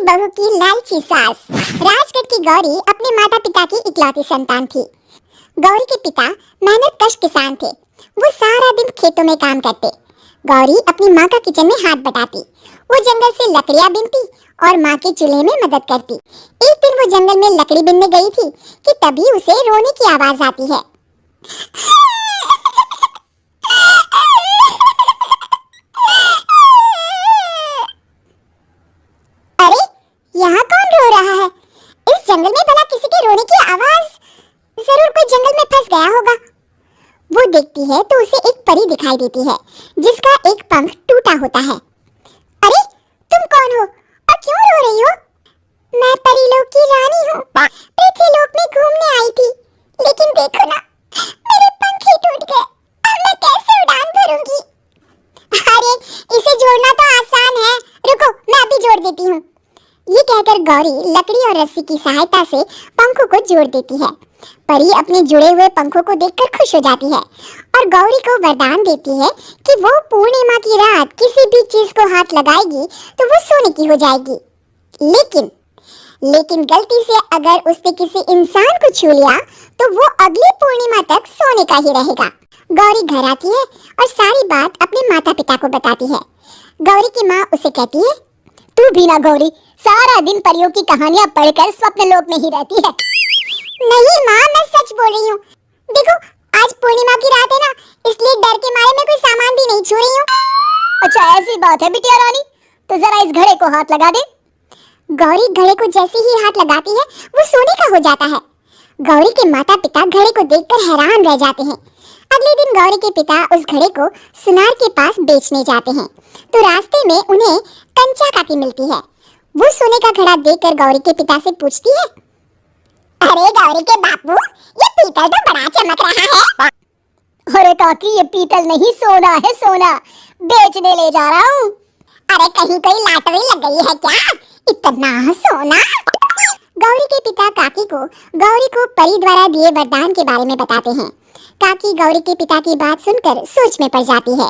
बहू की लालची सास। राजगढ़ की गौरी अपने माता पिता की इकलौती संतान थी। गौरी के पिता मेहनतकश किसान थे। वो सारा दिन खेतों में काम करते। गौरी अपनी माँ का किचन में हाथ बटाती। वो जंगल से लकड़ियाँ बीनती और माँ के चूल्हे में मदद करती। एक दिन वो जंगल में लकड़ी बीनने गई थी कि तभी उसे रोने की आवाज आती है। अरे, यहाँ कौन रो रहा है? इस जंगल में भला किसी के रोने की आवाज? जरूर कोई जंगल में फंस गया होगा। वो देखती है तो उसे एक परी दिखाई देती है जिसका एक पंख टूटा होता है। अरे, तुम कौन हो और क्यों रो रही हो? मैं परीलोक की रानी हूँ। पृथ्वीलोक में घूमने आई थी, लेकिन देखो ना, मेरे पंख ही टूट गए। अब मैं कैसे उड़ान भरूंगी? अरे, इसे जोड़ना तो आसान है। रुको, मैं अभी जोड़ देती हूँ। ये कहकर गौरी लकड़ी और रस्सी की सहायता से पंखों को जोड़ देती है। परी अपने जुड़े हुए पंखों को देखकर खुश हो जाती है और गौरी को वरदान देती है कि वो पूर्णिमा की रात किसी भी चीज को हाथ लगाएगी तो वो सोने की हो जाएगी। लेकिन गलती से अगर उसने किसी इंसान को छू लिया तो वो अगली पूर्णिमा तक सोने का ही रहेगा। गौरी घर आती है और सारी बात अपने माता पिता को बताती है। गौरी की माँ उसे कहती है, तू भी ना गौरी, सारा दिन परियों की कहानियां पढ़कर स्वप्न लोक में ही रहती है। नहीं माँ, मैं सच बोल रही हूँ। देखो, आज पूर्णिमा की रात है ना, इसलिए डर के मारे मैं कोई सामान भी नहीं छू रही हूँ। अच्छा, ऐसी बात है बिटिया रानी, तो जरा इस घड़े को हाथ लगा दे। गौरी घड़े को जैसे ही हाथ लगाती है वो सोने का हो जाता है। गौरी के माता पिता घड़े को देखकर हैरान रह जाते हैं। अगले दिन गौरी के पिता उस घड़े को सुनार के पास बेचने जाते हैं तो रास्ते में उन्हें कंचा काकी मिलती है। वो सोने का घड़ा देखकर गौरी के पिता से पूछती है, अरे गौरी के बापू, ये पीतल तो बड़ा चमक रहा है। अरे काकी, ये पीतल नहीं, सोना है, सोना बेचने ले जा रहा हूँ। अरे कहीं कोई लॉटरी लग गई है क्या? इतना सोना? गौरी के पिता काकी को गौरी को परी द्वारा दिए वरदान के बारे में बताते हैं। काकी गौरी के पिता की बात सुनकर सोच में पड़ जाती है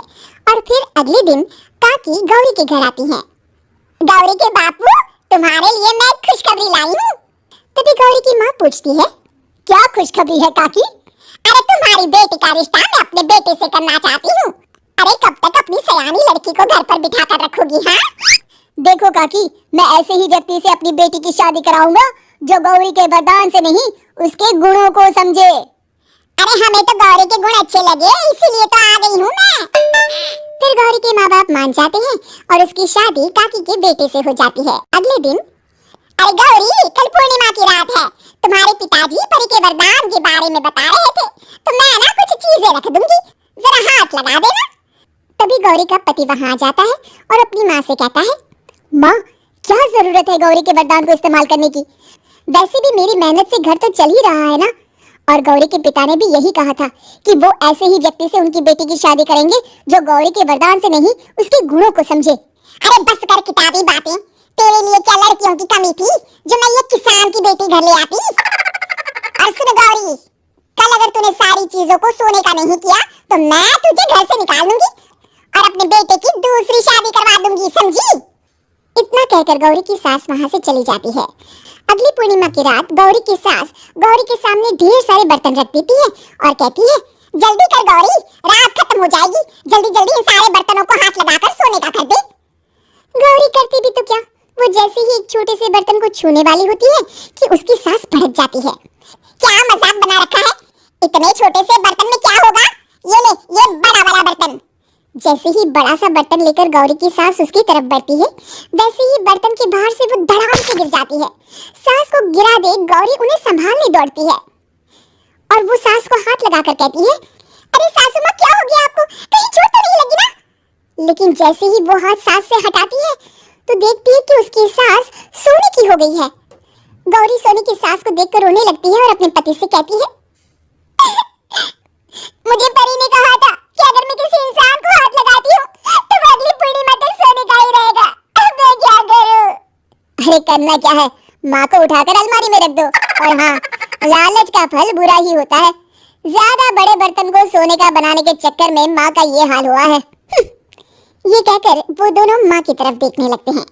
और फिर अगले दिन काकी गौरी के घर आती है। गौरी के बापू, तुम्हारे लिए मैं खुशखबरी लाई हूँ। तभी गौरी की माँ पूछती है, क्या खुशखबरी है काकी? अरे तुम्हारी बेटी का रिश्ता मैं अपने बेटे से करना चाहती हूँ। अरे कब तक अपनी सयानी लड़की को घर पर बिठा कर रखोगी? हाँ, देखो काकी, मैं ऐसे ही व्यक्ति से अपनी बेटी की शादी कराऊंगा जो गौरी के वरदान से नहीं, उसके गुणों को समझे। अरे हमें तो गौरी के गुण अच्छे लगे, इसीलिए तो आ गई हूँ मैं। फिर गौरी के माँ बाप मान जाते हैं और उसकी शादी काकी के बेटे से हो जाती है। अगले दिन, अरे गौरी, कल पूर्णिमा की रात है। तुम्हारे पिताजी परी के वरदान के बारे में बता रहे थे, तो मैं ना कुछ चीजें रख दूंगी, जरा हाथ लगा देना। तभी गौरी का पति वहाँ आ जाता है और अपनी माँ से कहता है, माँ, क्या जरूरत है गौरी के वरदान को इस्तेमाल करने की? वैसे भी मेरी मेहनत से घर तो चल ही रहा है ना। और गौरी के पिता ने भी यही कहा था कि वो ऐसे ही व्यक्ति से उनकी बेटी की शादी करेंगे जो गौरी के वरदान से नहीं, उसके गुणों को समझे। अरे बस कर किताबी बातें, तेरे लिए क्या लड़कियों की कमी थी जो मैं ये किसान की बेटी घर ले आती? और सुन गौरी, कल अगर तूने सारी चीजों को सोने का नहीं किया तो मैं तुझे घर से निकाल दूंगी और अपने बेटे की दूसरी शादी करवा दूंगी, समझी? इतना कहकर गौरी की सास वहाँ से चली जाती है। अगली पूर्णिमा की रात गौरी की सास गौरी के सामने ढेर सारे बर्तन रख देती है और कहती है, जल्दी कर गौरी, रात खत्म हो जाएगी, जल्दी जल्दी इन सारे बर्तनों को हाथ लगाकर सोने का कर दे। गौरी करती भी तो क्या, वो जैसे ही एक छोटे से बर्तन को छूने वाली होती है कि उसकी सास भड़क जाती है। क्या मजाक बना रखा है? इतने छोटे से बर्तन में क्या होगा? ये ले, ये बड़ा वाला बर्तन। जैसे ही बड़ा सा बर्तन लेकर गौरी की सास उसकी तरफ बढ़ती है, वैसे ही बर्तन के बाहर से वो धड़ाम से गिर जाती है। सास को गिरा देख गौरी उन्हें संभालने दौड़ती है और वो सास को हाथ लगाकर कहती है, अरे सासू माँ, क्या हो गया आपको? कहीं चोट तो नहीं लगी ना? लेकिन जैसे ही वो हाथ सास से हटाती है तो देखती है कि उसकी सास सोने की हो गई है। गौरी सोने की सास को देखकर रोने लगती है और अपने पति से कहती है, मुझे परी ने कहा था कि अगर मैं किसी इंसान को हाथ लगाती हूँ तो वो अगली पूर्णिमा तक सोने का ही रहेगा। अब मैं क्या करूँ? अरे करना क्या है, माँ को उठाकर अलमारी में रख दो। और हाँ, लालच का फल बुरा ही होता है। ज्यादा बड़े बर्तन को सोने का बनाने के चक्कर में माँ का ये हाल हुआ है। ये कहकर वो दोनों माँ की तरफ देखने लगते हैं।